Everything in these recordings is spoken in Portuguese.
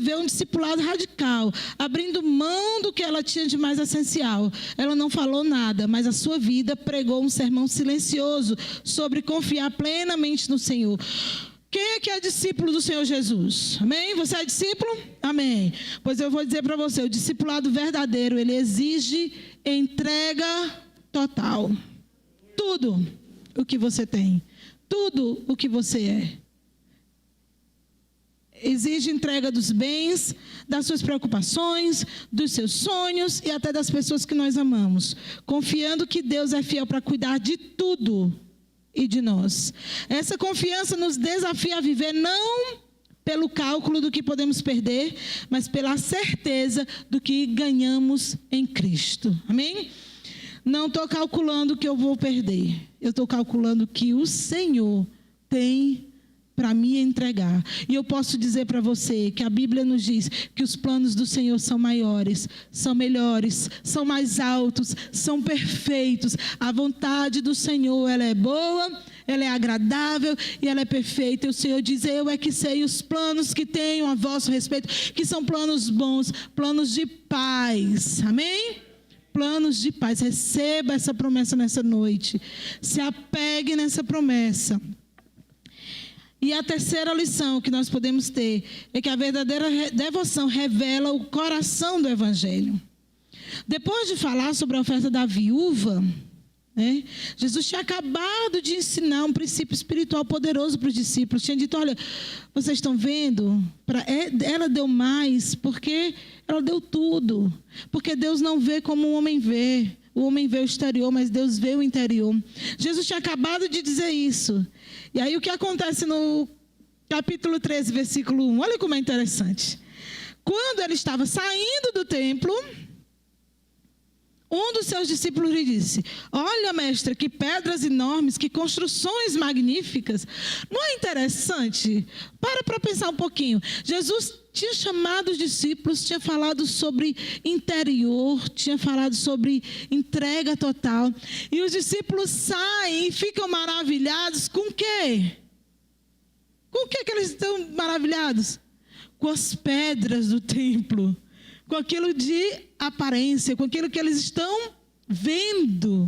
viveu um discipulado radical, abrindo mão do que ela tinha de mais essencial. Ela não falou nada, mas a sua vida pregou um sermão silencioso sobre confiar plenamente no Senhor. Quem é que é discípulo do Senhor Jesus? Amém? Você é discípulo? Amém. Pois eu vou dizer para você, o discipulado verdadeiro, ele exige entrega total. Tudo o que você tem, tudo o que você é. Exige entrega dos bens, das suas preocupações, dos seus sonhos e até das pessoas que nós amamos, confiando que Deus é fiel para cuidar de tudo e de nós. Essa confiança nos desafia a viver não pelo cálculo do que podemos perder, mas pela certeza do que ganhamos em Cristo. Amém? Não estou calculando o que eu vou perder. Eu estou calculando que o Senhor tem para me entregar. E eu posso dizer para você que a Bíblia nos diz que os planos do Senhor são maiores, são melhores, são mais altos, são perfeitos. A vontade do Senhor, ela é boa, ela é agradável e ela é perfeita. E o Senhor diz, eu é que sei os planos que tenho a vosso respeito, que são planos bons, planos de paz. Amém? Planos de paz. Receba essa promessa nessa noite. Se apegue nessa promessa. E a terceira lição que nós podemos ter é que a verdadeira devoção revela o coração do Evangelho. Depois de falar sobre a oferta da viúva, Jesus tinha acabado de ensinar um princípio espiritual poderoso para os discípulos. Tinha dito, olha, vocês estão vendo? Ela deu mais porque ela deu tudo. Porque Deus não vê como o homem vê. O homem vê o exterior, mas Deus vê o interior. Jesus tinha acabado de dizer isso. E aí o que acontece no capítulo 13, versículo 1? Olha como é interessante. Quando ele estava saindo do templo, um dos seus discípulos lhe disse, olha, mestre, que pedras enormes, que construções magníficas. Não é interessante? Para pensar um pouquinho. Jesus tinha chamado os discípulos, tinha falado sobre interior, tinha falado sobre entrega total. E os discípulos saem e ficam maravilhados com o quê? Com o que eles estão maravilhados? Com as pedras do templo. Com aquilo de aparência, com aquilo que eles estão vendo.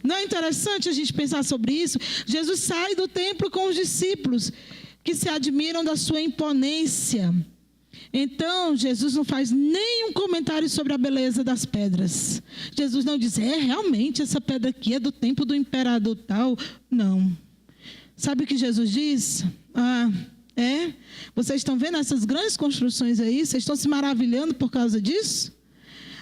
Não é interessante a gente pensar sobre isso? Jesus sai do templo com os discípulos, que se admiram da sua imponência. Então, Jesus não faz nenhum comentário sobre a beleza das pedras. Jesus não diz, realmente essa pedra aqui é do templo do imperador tal. Não. Sabe o que Jesus diz? Vocês estão vendo essas grandes construções aí? Vocês estão se maravilhando por causa disso?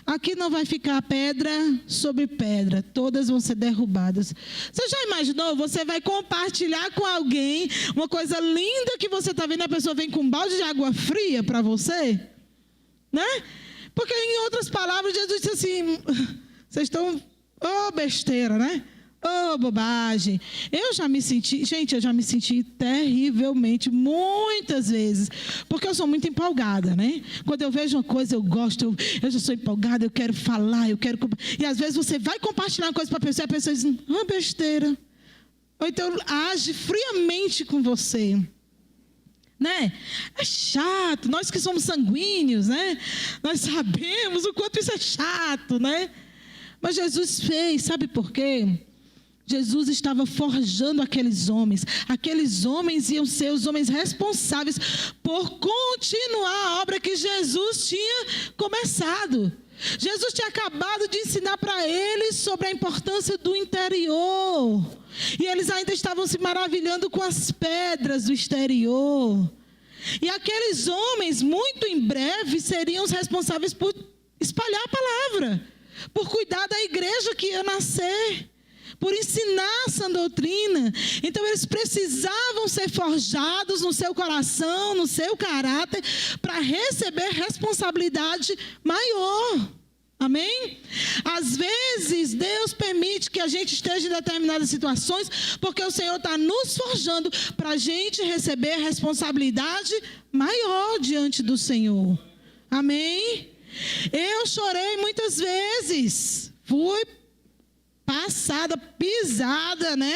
Aqui não vai ficar pedra sobre pedra, todas vão ser derrubadas. Você já imaginou? Você vai compartilhar com alguém uma coisa linda que você está vendo, a pessoa vem com um balde de água fria para você? Né? Porque, em outras palavras, Jesus disse assim, vocês estão, besteira, né? Bobagem. Eu já me senti terrivelmente, muitas vezes, porque eu sou muito empolgada, né? Quando eu vejo uma coisa, eu gosto, eu já sou empolgada, eu quero falar, e às vezes você vai compartilhar uma coisa para a pessoa diz, besteira. Ou então age friamente com você. Né? É chato, nós que somos sanguíneos, né? Nós sabemos o quanto isso é chato, né? Mas Jesus fez, sabe por quê? Jesus estava forjando aqueles homens. Aqueles homens iam ser os homens responsáveis por continuar a obra que Jesus tinha começado. Jesus tinha acabado de ensinar para eles sobre a importância do interior. E eles ainda estavam se maravilhando com as pedras do exterior. E aqueles homens, muito em breve, seriam os responsáveis por espalhar a palavra, por cuidar da igreja que ia nascer, por ensinar essa doutrina. Então eles precisavam ser forjados no seu coração, no seu caráter, para receber responsabilidade maior. Amém? Às vezes Deus permite que a gente esteja em determinadas situações, porque o Senhor está nos forjando para a gente receber responsabilidade maior diante do Senhor. Amém? Eu chorei muitas vezes, fui passada, pisada, né?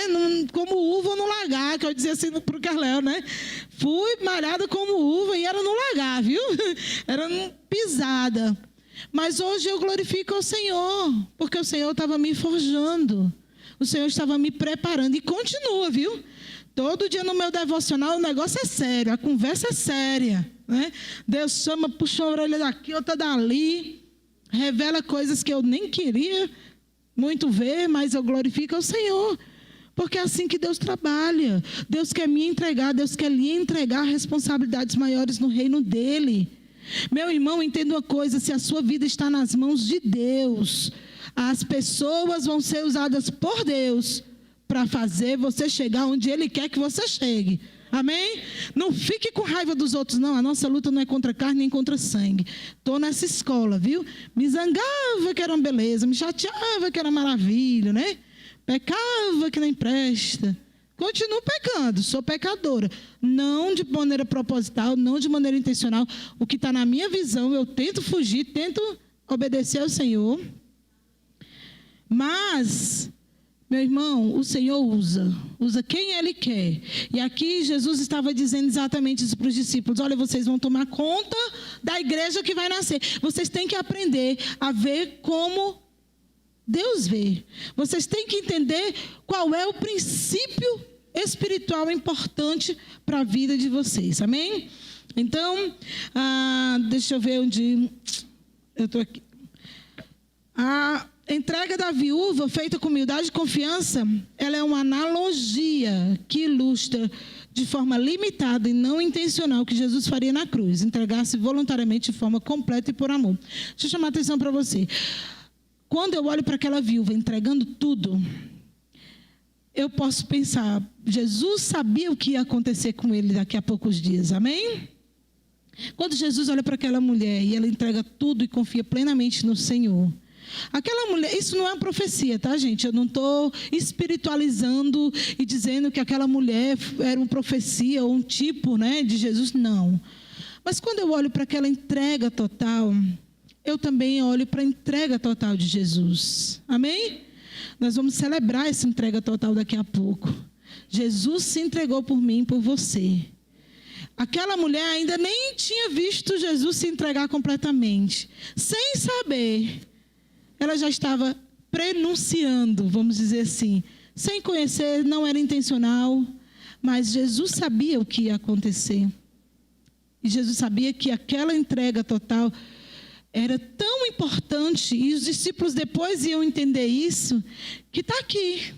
Como uva no lagar, que eu dizia assim para o Carléo, né? Fui malhada como uva e era no lagar, viu? Era pisada. Mas hoje eu glorifico ao Senhor, porque o Senhor estava me forjando. O Senhor estava me preparando e continua, viu? Todo dia no meu devocional o negócio é sério, a conversa é séria, né? Deus chama, puxa a orelha daqui, outra dali, revela coisas que eu nem queria muito ver, mas eu glorifico ao Senhor, porque é assim que Deus trabalha. Deus quer me entregar, Deus quer lhe entregar responsabilidades maiores no reino dEle. Meu irmão, entenda uma coisa, se a sua vida está nas mãos de Deus, as pessoas vão ser usadas por Deus para fazer você chegar onde Ele quer que você chegue. Amém? Não fique com raiva dos outros, não. A nossa luta não é contra carne nem contra sangue. Estou nessa escola, viu? Me zangava que era uma beleza, me chateava que era maravilha, né? Pecava que nem presta. Continuo pecando, sou pecadora. Não de maneira proposital, não de maneira intencional. O que está na minha visão, eu tento fugir, tento obedecer ao Senhor. Mas, meu irmão, o Senhor usa quem Ele quer. E aqui Jesus estava dizendo exatamente isso para os discípulos. Olha, vocês vão tomar conta da igreja que vai nascer. Vocês têm que aprender a ver como Deus vê. Vocês têm que entender qual é o princípio espiritual importante para a vida de vocês. Amém? Então, deixa eu ver onde eu estou aqui. A entrega da viúva, feita com humildade e confiança, ela é uma analogia que ilustra de forma limitada e não intencional o que Jesus faria na cruz. Entregar-se voluntariamente de forma completa e por amor. Deixa eu chamar a atenção para você. Quando eu olho para aquela viúva entregando tudo, eu posso pensar, Jesus sabia o que ia acontecer com ele daqui a poucos dias, amém? Quando Jesus olha para aquela mulher e ela entrega tudo e confia plenamente no Senhor, aquela mulher, isso não é uma profecia, tá, gente? Eu não estou espiritualizando e dizendo que aquela mulher era uma profecia ou um tipo, né, de Jesus, não. Mas quando eu olho para aquela entrega total, eu também olho para a entrega total de Jesus. Amém? Nós vamos celebrar essa entrega total daqui a pouco. Jesus se entregou por mim e por você. Aquela mulher ainda nem tinha visto Jesus se entregar completamente. Sem saber, ela já estava prenunciando, vamos dizer assim. Sem conhecer, não era intencional, mas Jesus sabia o que ia acontecer. E Jesus sabia que aquela entrega total era tão importante, e os discípulos depois iam entender isso, que está aqui,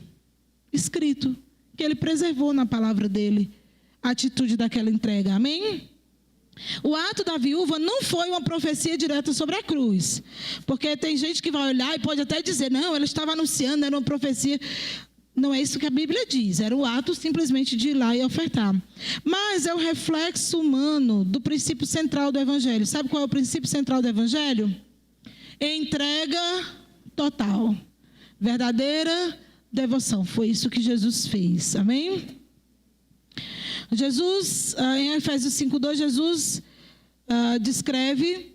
escrito, que ele preservou na palavra dele a atitude daquela entrega, amém? O ato da viúva não foi uma profecia direta sobre a cruz, porque tem gente que vai olhar e pode até dizer, não, ela estava anunciando, era uma profecia. Não é isso que a Bíblia diz, era o ato simplesmente de ir lá e ofertar. Mas é o reflexo humano do princípio central do Evangelho. Sabe qual é o princípio central do Evangelho? Entrega total. Verdadeira devoção. Foi isso que Jesus fez. Amém? Jesus, em Efésios 5:2, Jesus descreve...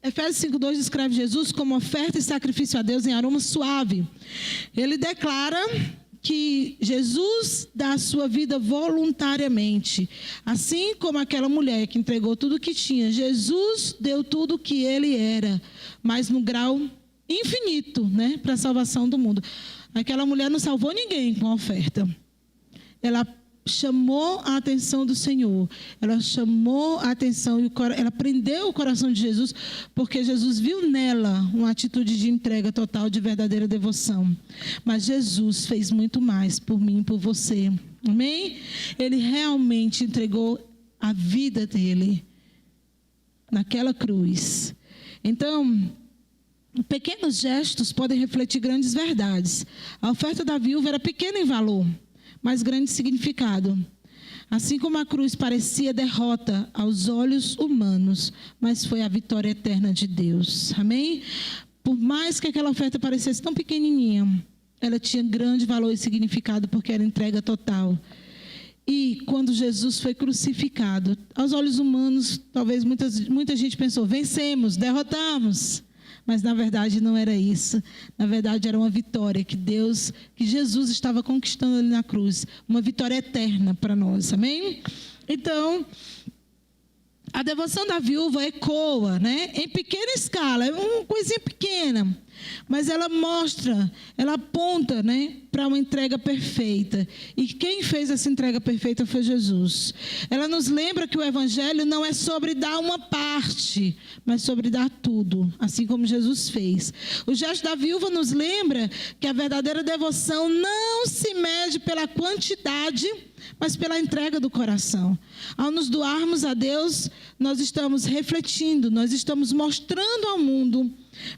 Efésios 5:2 descreve Jesus como oferta e sacrifício a Deus em aroma suave. Ele declara que Jesus dá a sua vida voluntariamente. Assim como aquela mulher que entregou tudo o que tinha. Jesus deu tudo o que ele era, mas no grau infinito, né, para a salvação do mundo. Aquela mulher não salvou ninguém com a oferta. Ela chamou a atenção do Senhor, ela chamou a atenção e ela prendeu o coração de Jesus, porque Jesus viu nela uma atitude de entrega total, de verdadeira devoção. Mas Jesus fez muito mais por mim e por você, amém? Ele realmente entregou a vida dele naquela cruz. Então, pequenos gestos podem refletir grandes verdades. A oferta da viúva era pequena em valor, mas grande significado. Assim como a cruz parecia derrota aos olhos humanos, mas foi a vitória eterna de Deus. Amém? Por mais que aquela oferta parecesse tão pequenininha, ela tinha grande valor e significado, porque era entrega total. E quando Jesus foi crucificado, aos olhos humanos, talvez muita gente pensou, vencemos, derrotamos. Mas na verdade não era isso. Na verdade era uma vitória que Jesus estava conquistando ali na cruz. Uma vitória eterna para nós, amém? Então, a devoção da viúva ecoa, né? Em pequena escala, é uma coisinha pequena, mas ela mostra, ela aponta, né, para uma entrega perfeita. E quem fez essa entrega perfeita foi Jesus. Ela nos lembra que o evangelho não é sobre dar uma parte, mas sobre dar tudo, assim como Jesus fez. O gesto da viúva nos lembra que a verdadeira devoção não se mede pela quantidade, mas pela entrega do coração. Ao nos doarmos a Deus, nós estamos refletindo, nós estamos mostrando ao mundo,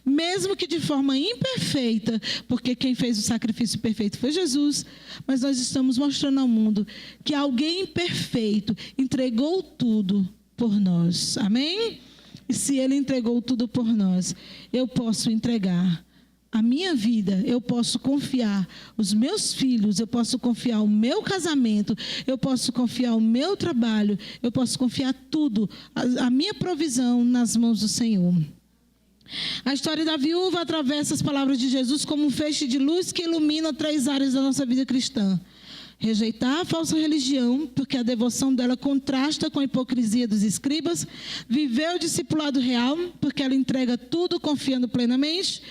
mesmo que de forma imperfeita, porque quem fez o sacrifício perfeito foi Jesus, mas nós estamos mostrando ao mundo que alguém perfeito entregou tudo por nós. Amém? E se Ele entregou tudo por nós, eu posso entregar a minha vida, eu posso confiar os meus filhos, eu posso confiar o meu casamento, eu posso confiar o meu trabalho, eu posso confiar tudo, a minha provisão nas mãos do Senhor. A história da viúva atravessa as palavras de Jesus como um feixe de luz que ilumina 3 áreas da nossa vida cristã. Rejeitar a falsa religião, porque a devoção dela contrasta com a hipocrisia dos escribas. Viver o discipulado real, porque ela entrega tudo confiando plenamente.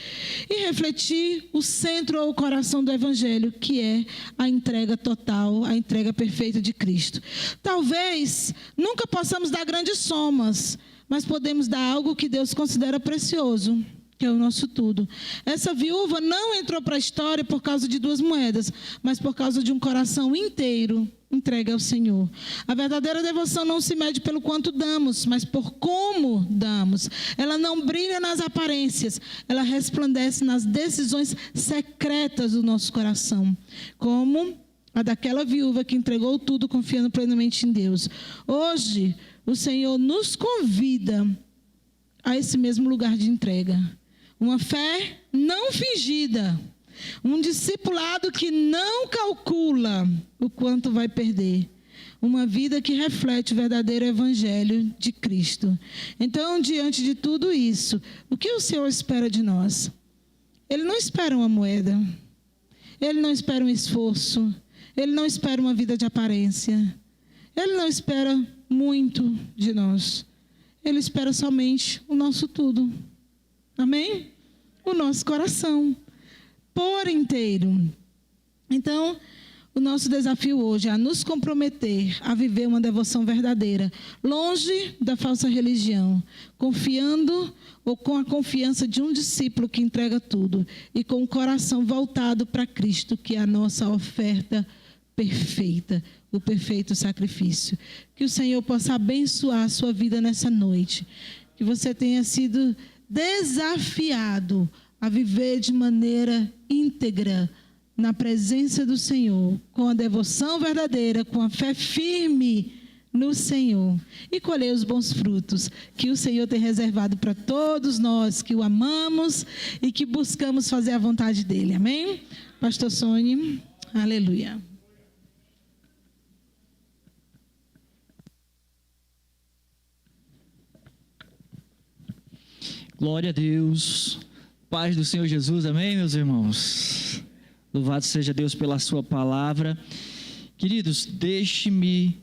E refletir o centro ou o coração do evangelho, que é a entrega total, a entrega perfeita de Cristo. Talvez nunca possamos dar grandes somas, mas podemos dar algo que Deus considera precioso, que é o nosso tudo. Essa viúva não entrou para a história por causa de 2 moedas, mas por causa de um coração inteiro entregue ao Senhor. A verdadeira devoção não se mede pelo quanto damos, mas por como damos. Ela não brilha nas aparências, ela resplandece nas decisões secretas do nosso coração, como a daquela viúva que entregou tudo confiando plenamente em Deus. Hoje, o Senhor nos convida a esse mesmo lugar de entrega. Uma fé não fingida. Um discipulado que não calcula o quanto vai perder. Uma vida que reflete o verdadeiro evangelho de Cristo. Então, diante de tudo isso, o que o Senhor espera de nós? Ele não espera uma moeda. Ele não espera um esforço. Ele não espera uma vida de aparência. Ele não espera muito de nós. Ele espera somente o nosso tudo. Amém? O nosso coração. Por inteiro. Então, o nosso desafio hoje é a nos comprometer a viver uma devoção verdadeira, longe da falsa religião, confiando ou com a confiança de um discípulo que entrega tudo e com o coração voltado para Cristo, que é a nossa oferta perfeita, o perfeito sacrifício. Que o Senhor possa abençoar a sua vida nessa noite, que você tenha sido desafiado a viver de maneira íntegra na presença do Senhor, com a devoção verdadeira, com a fé firme no Senhor, e colher os bons frutos que o Senhor tem reservado para todos nós que o amamos e que buscamos fazer a vontade dele. Amém? Pastor Sônia, aleluia. Glória a Deus, paz do Senhor Jesus, amém, meus irmãos? Louvado seja Deus pela sua palavra. Queridos, deixe-me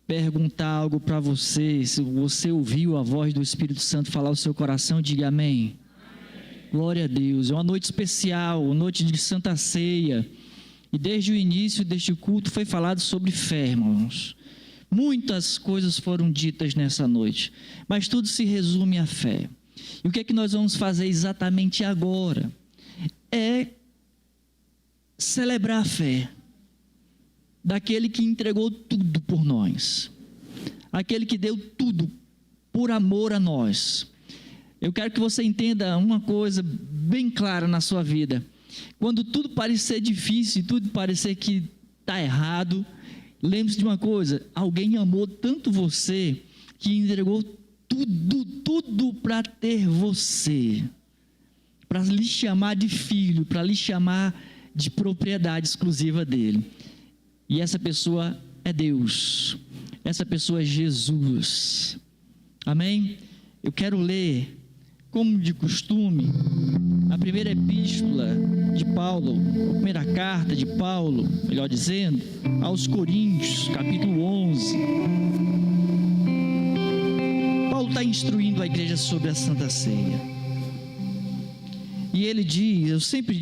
perguntar algo para você. Se você ouviu a voz do Espírito Santo falar ao seu coração, diga amém. Amém. Glória a Deus, é uma noite especial, uma noite de Santa Ceia. E desde o início deste culto foi falado sobre fé, irmãos. Muitas coisas foram ditas nessa noite, mas tudo se resume à fé. E o que é que nós vamos fazer exatamente agora? É celebrar a fé daquele que entregou tudo por nós, aquele que deu tudo por amor a nós. Eu quero que você entenda uma coisa bem clara na sua vida. Quando tudo parecer difícil, tudo parecer que está errado, lembre-se de uma coisa: alguém amou tanto você que entregou tudo para ter você, para lhe chamar de filho, para lhe chamar de propriedade exclusiva dele. E essa pessoa é Deus, essa pessoa é Jesus. Amém? Eu quero ler como de costume, a primeira epístola de Paulo, a primeira carta de Paulo, melhor dizendo, aos Coríntios, capítulo 11. Paulo está instruindo a igreja sobre a Santa Ceia. E ele diz, eu sempre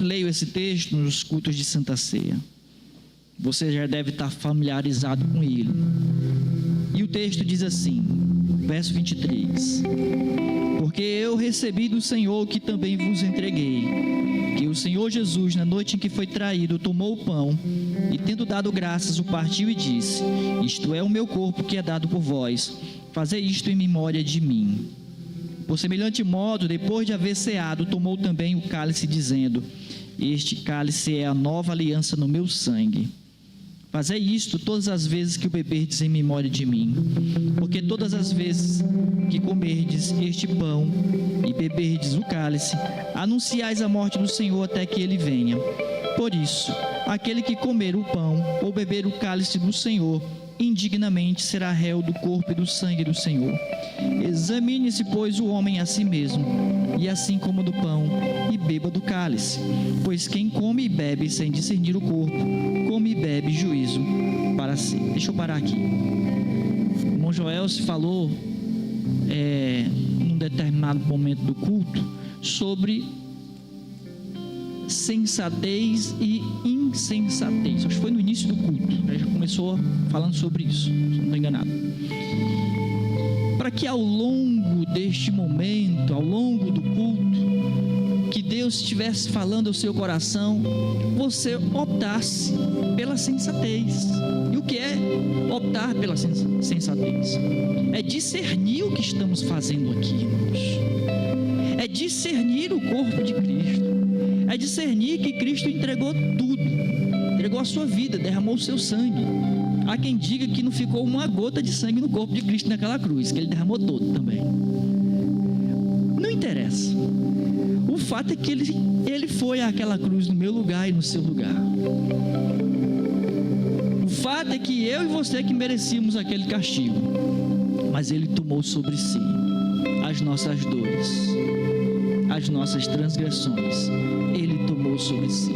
leio esse texto nos cultos de Santa Ceia. Você já deve estar familiarizado com ele. E o texto diz assim, verso 23: porque eu recebi do Senhor o que também vos entreguei, que o Senhor Jesus, na noite em que foi traído, tomou o pão e, tendo dado graças, o partiu e disse: isto é o meu corpo que é dado por vós, fazei isto em memória de mim. Por semelhante modo, depois de haver ceado, tomou também o cálice, dizendo: este cálice é a nova aliança no meu sangue. Fazei isto todas as vezes que o beberdes em memória de mim, porque todas as vezes que comerdes este pão e beberdes o cálice, anunciais a morte do Senhor até que ele venha. Por isso, aquele que comer o pão ou beber o cálice do Senhor indignamente será réu do corpo e do sangue do Senhor. Examine-se, pois, o homem a si mesmo, e assim coma do pão e beba do cálice. Pois quem come e bebe sem discernir o corpo, come e bebe juízo para si. Deixa eu parar aqui. O irmão Joel se falou num determinado momento do culto sobre sensatez e insensatez. Acho que foi no início do culto. Ele já começou falando sobre isso, se não estou enganado. Para que ao longo deste momento, ao longo do culto, que Deus estivesse falando ao seu coração, você optasse pela sensatez. E o que é optar pela sensatez? É discernir o que estamos fazendo aqui, irmãos. É discernir o corpo de Cristo. É discernir que Cristo entregou tudo, entregou a sua vida, derramou o seu sangue. Há quem diga que não ficou uma gota de sangue no corpo de Cristo naquela cruz, que ele derramou todo também. Não interessa. O fato é que ele foi àquela cruz no meu lugar e no seu lugar. O fato é que eu e você que merecíamos aquele castigo, mas ele tomou sobre si as nossas dores, as nossas transgressões. Ele tomou sobre si.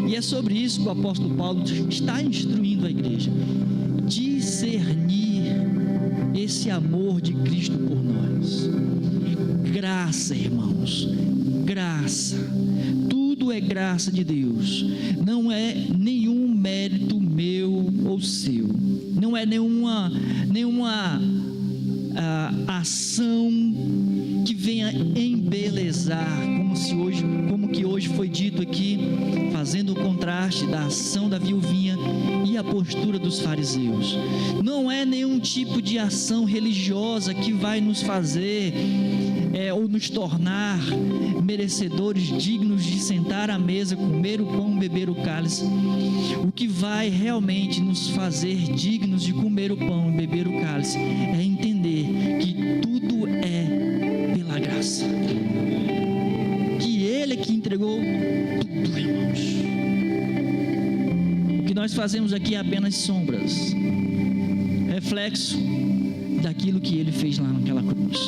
E é sobre isso que o apóstolo Paulo está instruindo a igreja: discernir esse amor de Cristo por nós. Graça, irmãos, graça. Tudo é graça de Deus. Não é nenhum mérito meu ou seu. Não é nenhuma ação que venha embelezar, como que hoje foi dito aqui, fazendo o contraste da ação da viuvinha e a postura dos fariseus. Não é nenhum tipo de ação religiosa que vai nos fazer ou nos tornar merecedores dignos de sentar à mesa, comer o pão, beber o cálice. O que vai realmente nos fazer dignos de comer o pão e beber o cálice é entender que tudo é pela graça, que Ele é que entregou tudo, irmãos. O que nós fazemos aqui é apenas sombras, reflexo daquilo que Ele fez lá naquela cruz.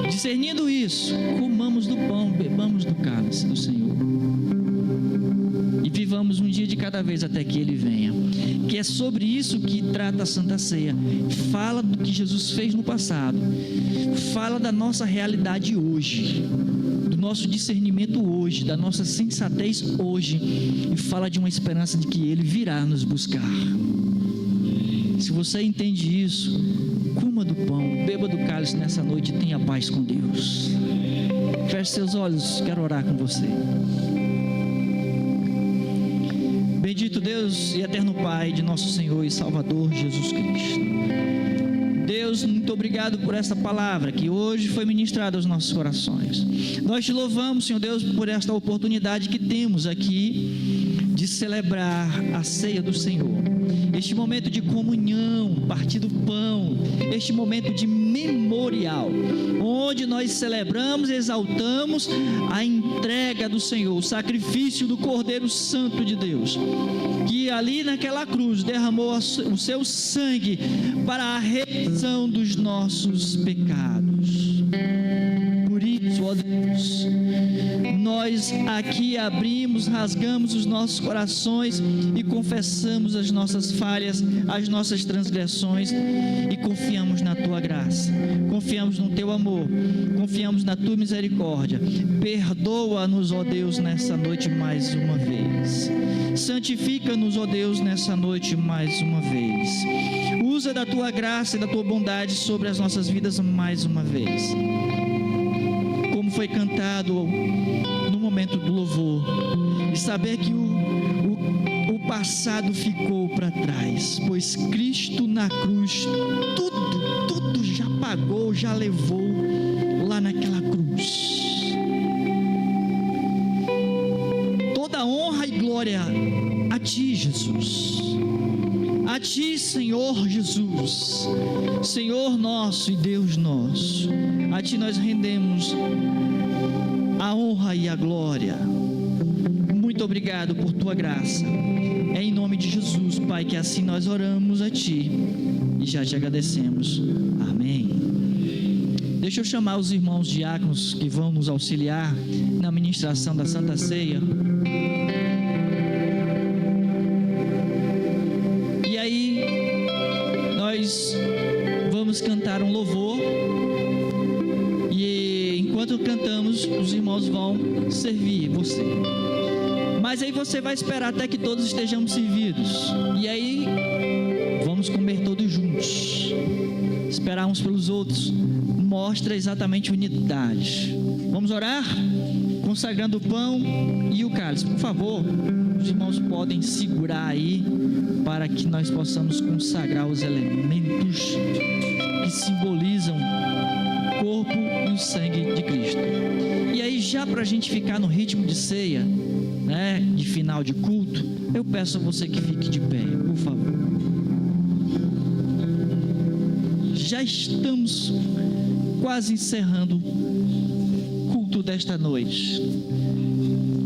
Discernindo isso, comamos do pão, bebamos do cálice do Senhor e vivamos um dia de cada vez até que Ele venha. Que é sobre isso que trata a Santa Ceia. Fala do que Jesus fez no passado, fala da nossa realidade hoje, do nosso discernimento hoje, da nossa sensatez hoje, e fala de uma esperança de que Ele virá nos buscar. Se você entende isso, coma do pão, beba do cálice nessa noite e tenha paz com Deus. Feche seus olhos, quero orar com você. Bendito Deus e eterno Pai de nosso Senhor e Salvador Jesus Cristo. Deus, muito obrigado por essa palavra que hoje foi ministrada aos nossos corações. Nós te louvamos, Senhor Deus, por esta oportunidade que temos aqui de celebrar a ceia do Senhor. Este momento de comunhão, partir do pão, este momento de memorial, onde nós celebramos e exaltamos a entrega do Senhor, o sacrifício do Cordeiro Santo de Deus, que ali naquela cruz derramou o seu sangue para a remissão dos nossos pecados. nós aqui abrimos, rasgamos os nossos corações e confessamos as nossas falhas, as nossas transgressões e confiamos na Tua graça, confiamos no Teu amor, confiamos na Tua misericórdia. Perdoa-nos, ó Deus, nessa noite mais uma vez. Santifica-nos, ó Deus, nessa noite mais uma vez. Usa da Tua graça e da Tua bondade sobre as nossas vidas mais uma vez. Como foi cantado no momento do louvor, e saber que o passado ficou para trás, pois Cristo na cruz tudo já pagou, já levou lá naquela cruz. Toda honra e glória a Ti, Jesus. A Ti, Senhor Jesus, Senhor nosso e Deus nosso. A Ti nós rendemos a honra e a glória. Muito obrigado por Tua graça. É em nome de Jesus, Pai, que assim nós oramos a Ti e já Te agradecemos. Amém. Deixa eu chamar os irmãos diáconos que vão nos auxiliar na ministração da Santa Ceia. E aí, nós vamos cantar um louvor. E enquanto cantamos, os irmãos vão servir você. Mas aí você vai esperar até que todos estejamos servidos. E aí, vamos comer todos juntos. Esperar uns pelos outros mostra exatamente unidade. Vamos orar? Consagrando o pão e o cálice. Por favor, os irmãos podem segurar aí para que nós possamos consagrar os elementos que simbolizam o corpo e o sangue de Cristo. E aí, já para a gente ficar no ritmo de ceia, né, de final de culto, eu peço a você que fique de pé, por favor. Já estamos quase encerrando o culto desta noite.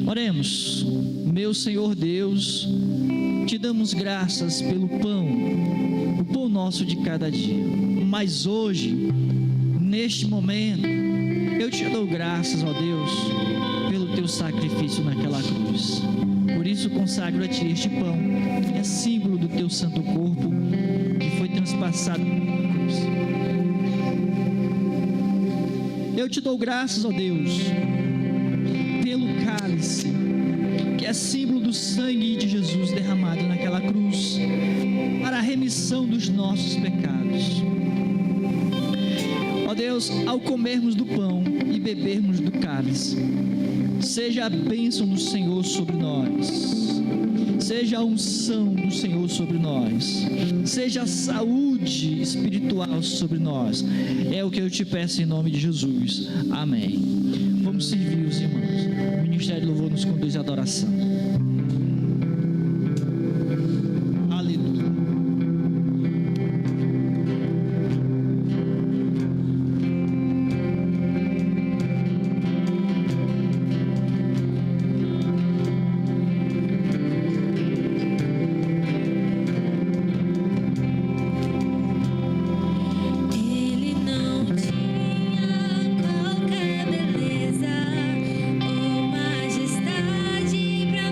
Oremos. Meu Senhor Deus, Te damos graças pelo pão, o pão nosso de cada dia. Mas hoje, neste momento, eu Te dou graças, ó Deus, pelo Teu sacrifício naquela cruz. Por isso consagro a Ti este pão, que é símbolo do Teu santo corpo, que foi transpassado na cruz. Eu Te dou graças, ó Deus, pelo cálice, que é símbolo do sangue de Jesus derramado naquela cruz, para a remissão dos nossos pecados. Ó Deus, ao comermos do pão e bebermos do cálice, seja a bênção do Senhor sobre nós, seja a unção do Senhor sobre nós, seja a saúde espiritual sobre nós. É o que eu Te peço em nome de Jesus. Amém. Vamos servir os irmãos. O Ministério do Louvor nos conduz à adoração. Majestade pra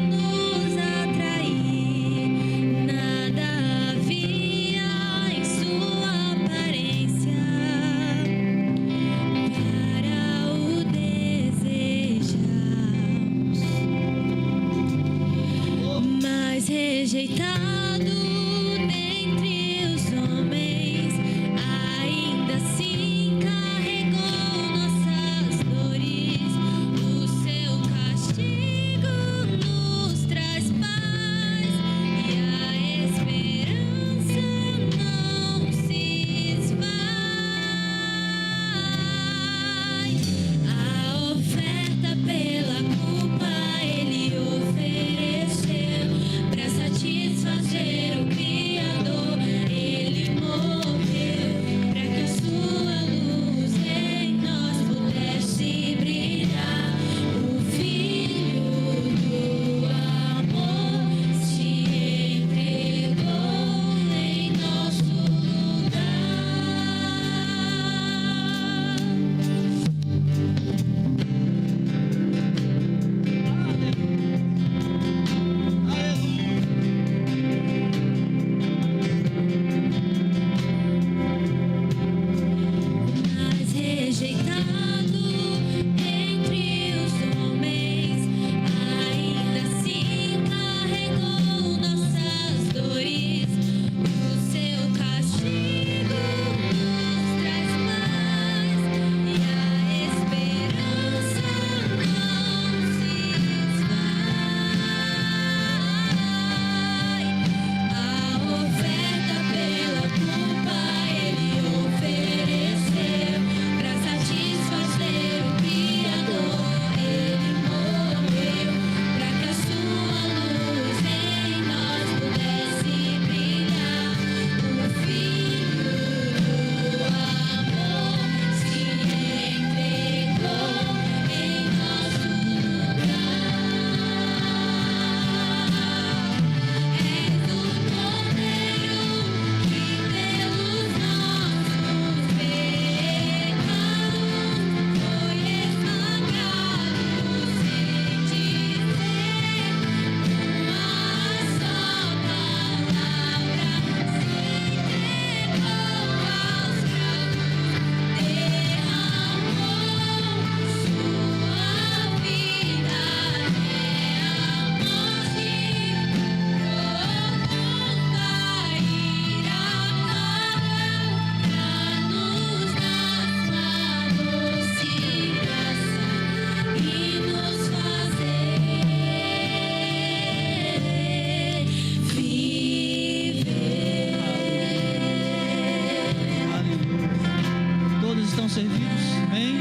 estão servidos? Amém?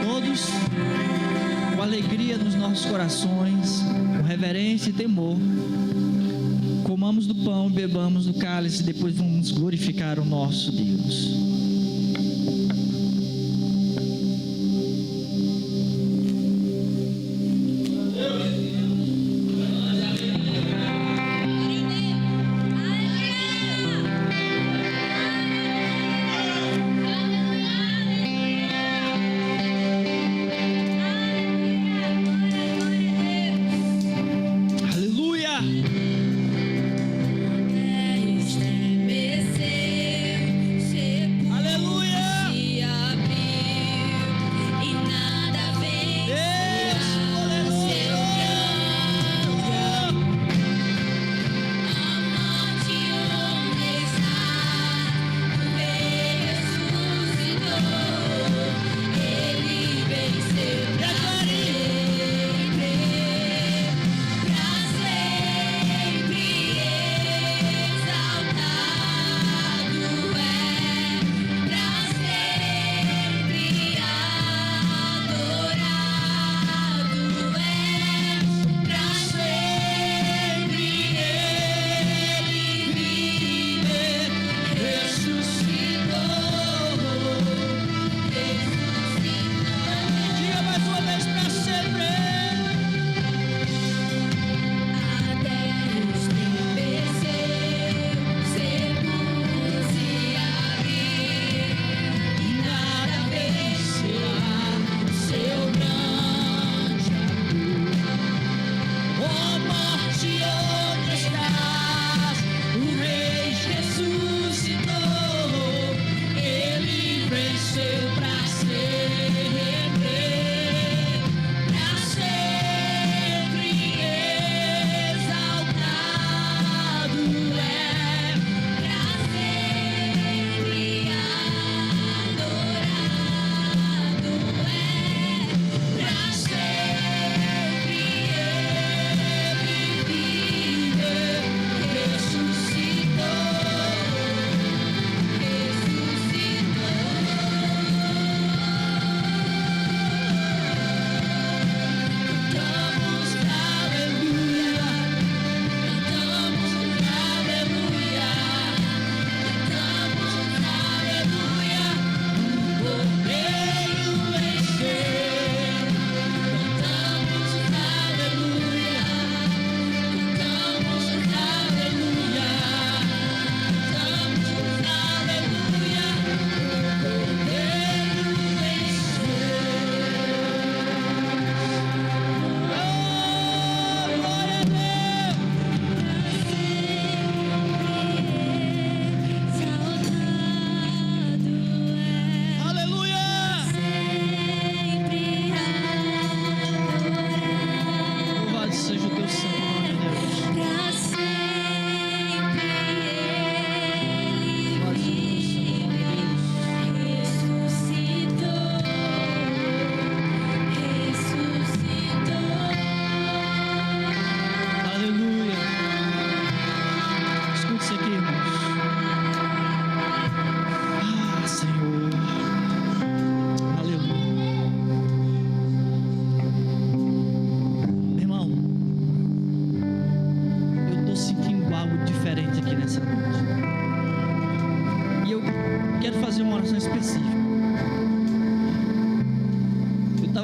Todos com alegria nos nossos corações, com reverência e temor, comamos do pão e bebamos do cálice, e depois vamos glorificar o nosso Deus.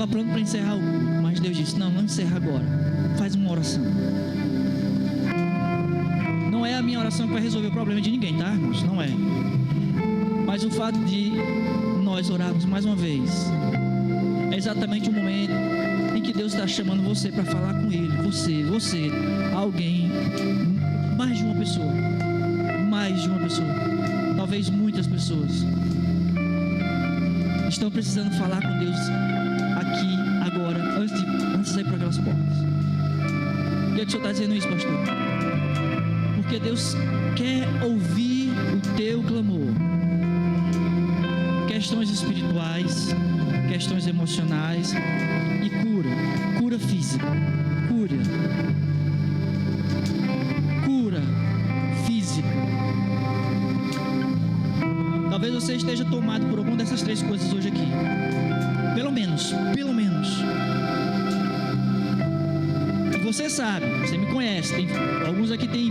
Pronto para encerrar o culto, mas Deus disse: não encerra agora, faz uma oração. Não é a minha oração que vai resolver o problema de ninguém, tá, irmãos? Não é. Mas o fato de nós orarmos mais uma vez é exatamente o momento em que Deus está chamando você para falar com Ele. Você, alguém, mais de uma pessoa, talvez muitas pessoas estão precisando falar com Deus aqui, agora, antes de sair por aquelas portas. Por que o Senhor está dizendo isso, pastor? Porque Deus quer ouvir o teu clamor. Questões espirituais, questões emocionais e cura física, cura física. Talvez você esteja tomado por alguma dessas 3 coisas hoje aqui. Pelo menos. Você sabe, você me conhece, alguns aqui têm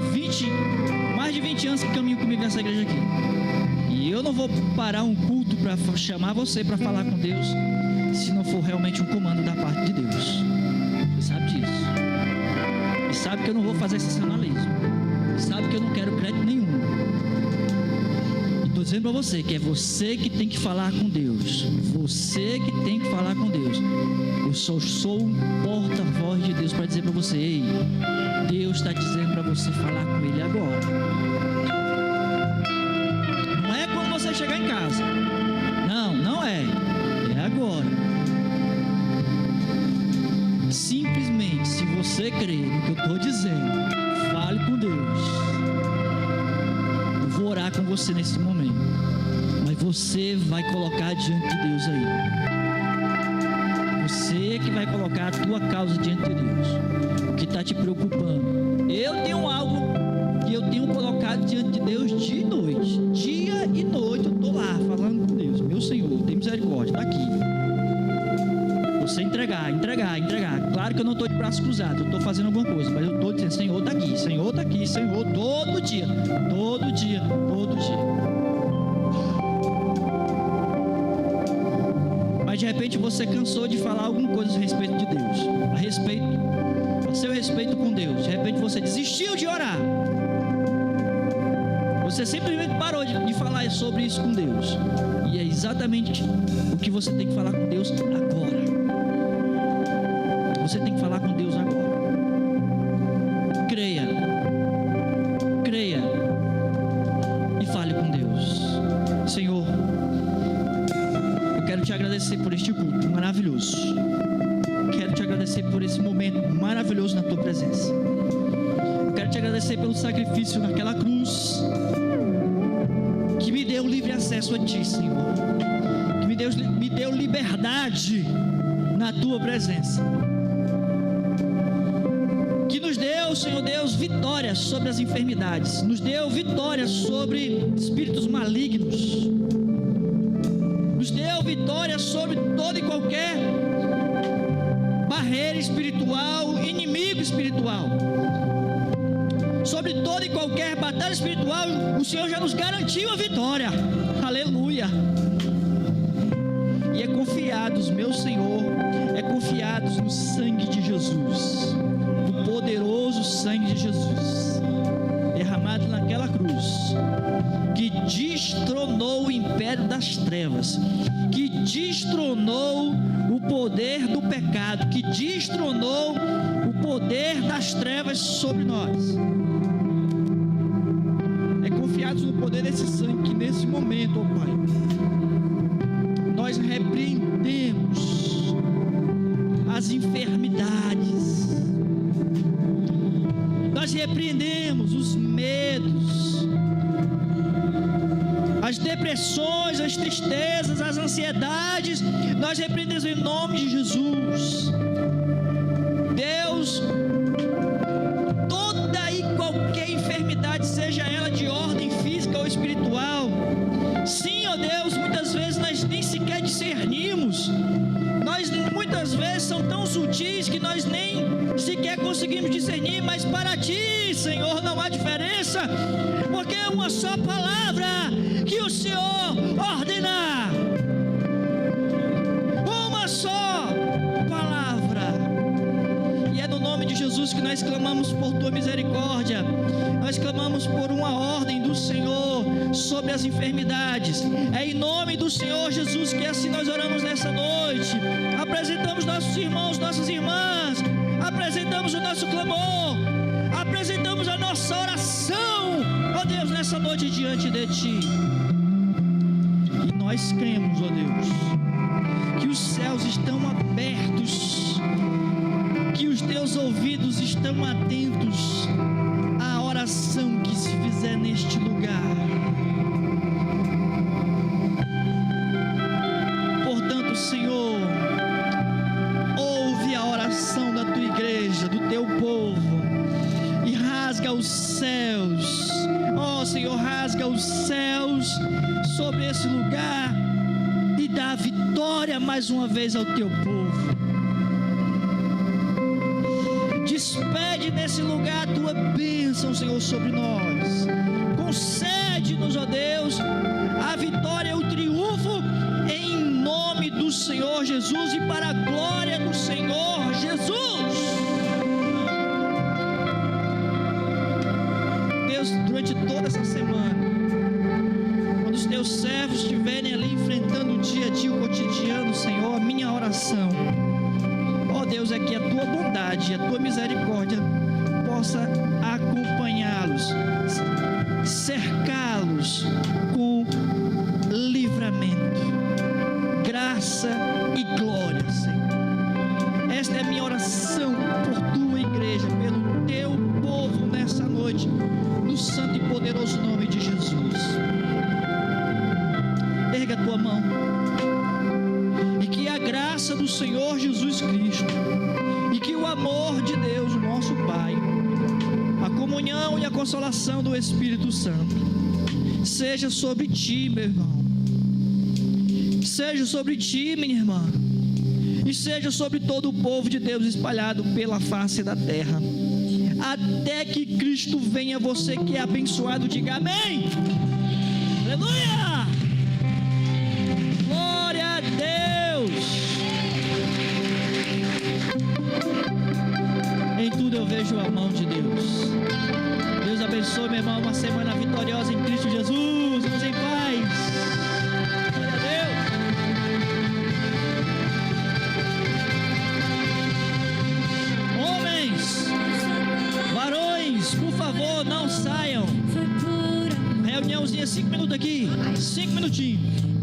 mais de 20 anos que caminham comigo nessa igreja aqui. E eu não vou parar um culto para chamar você para falar com Deus, se não for realmente um comando da parte de Deus. Você sabe disso. E sabe que eu não vou fazer sensacionalismo. E sabe que eu não quero crédito nenhum. E estou dizendo para você que é você que tem que falar com Deus. Você que tem que falar com Deus. Eu só sou um porta-voz de Deus para dizer para você: ei, Deus está dizendo para você falar com Ele agora. Não é quando você chegar em casa. Não é. É agora. Simplesmente, se você crer no que eu estou dizendo, fale com Deus. Eu vou orar com você nesse momento. Mas você vai colocar diante de Deus aí. Você que vai colocar a tua causa diante de Deus. O que está te preocupando. Eu tenho algo que eu tenho colocado diante de Deus dia e noite. Dia e noite eu estou lá falando com Deus. Meu Senhor, tem misericórdia, está aqui. Você entregar. Claro que eu não estou de braços cruzados, eu estou fazendo alguma coisa, mas eu estou dizendo: Senhor, está aqui, Senhor, todo dia. Mas de repente você cansou de falar alguma coisa a respeito de Deus, a seu respeito com Deus. De repente você desistiu de orar. Você simplesmente parou de falar sobre isso com Deus. E é exatamente o que você tem que falar com Deus agora. Você tem que falar com Deus agora. Creia e fale com Deus. Senhor, eu quero te agradecer por este culto maravilhoso. Quero te agradecer por esse momento maravilhoso na tua presença. Eu quero te agradecer pelo sacrifício naquela cruz, que me deu livre acesso a ti, Senhor, que me deu liberdade na tua presença, que nos deu, Senhor Deus, vitória sobre as enfermidades, nos deu vitória sobre espíritos malignos, nos deu vitória sobre toda e qualquer barreira espiritual, inimigo espiritual. Sobre toda e qualquer batalha espiritual, o Senhor já nos garantiu a vitória. Aleluia. E é confiados, meu Senhor, confiados no sangue de Jesus, no poderoso sangue de Jesus, derramado naquela cruz, que destronou o império das trevas, que destronou o poder do pecado, que destronou o poder das trevas sobre nós. No poder desse sangue, que nesse momento, ó Pai, nós repreendemos as enfermidades, nós repreendemos os medos, as depressões, as tristezas, as ansiedades, nós repreendemos em nome de Jesus. Deus, toda e qualquer enfermidade, seja ela de ordem física ou espiritual, sim, ó Deus, muitas vezes nós nem sequer discernimos, nós muitas vezes são tão sutis que nós nem sequer conseguimos discernir, mas para ti, Senhor, não há diferença, porque é uma só palavra que o Senhor ordenar, uma só palavra, e é no nome de Jesus que nós clamamos por tua misericórdia, nós clamamos por uma ordem do Senhor sobre as enfermidades. É em nome do Senhor Jesus que assim nós oramos nessa noite. Apresentamos nossos irmãos, nossas irmãs, apresentamos o nosso clamor, apresentamos a nossa oração, ó Deus, nessa noite diante de ti. E nós cremos, ó Deus, que os céus estão abertos, que os teus ouvidos estão atentos à oração que se fizer neste lugar. Portanto, Senhor, ouve a oração da tua igreja, do teu povo, e rasga os céus, ó Senhor, rasga os céus sobre esse nesse lugar e dá a vitória mais uma vez ao teu povo. Despede nesse lugar a tua bênção, Senhor, sobre nós. Concede-nos, ó Deus, a vitória e o triunfo em nome do Senhor Jesus e para a glória do Senhor Jesus. Deus, durante toda essa semana, quando os teus servos estiverem ali enfrentando o dia a dia, o cotidiano, Senhor, a minha oração, ó Deus, é que a tua bondade e a tua misericórdia possa acompanhá-los, cercá-los com livramento, graça e glória, Senhor. Esta é a minha oração por tua igreja, pelo teu povo nessa noite, no santo e poderoso nome de Jesus. Erga a tua mão e que a graça do Senhor Jesus Cristo e que o amor de Deus, o nosso Pai, a comunhão e a consolação do Espírito Santo seja sobre ti, meu irmão, seja sobre ti, minha irmã, e seja sobre todo o povo de Deus espalhado pela face da terra, até que Cristo venha. Você que é abençoado, diga amém. Aleluia, glória a Deus. Em tudo eu vejo a mão de Deus. Deus abençoe, meu irmão, uma semana vitoriosa em Cristo Jesus. Vamos em paz. Glória a Deus. Homens, varões, por favor, não saiam. Reuniãozinha, 5 minutos aqui. 5 minutinhos.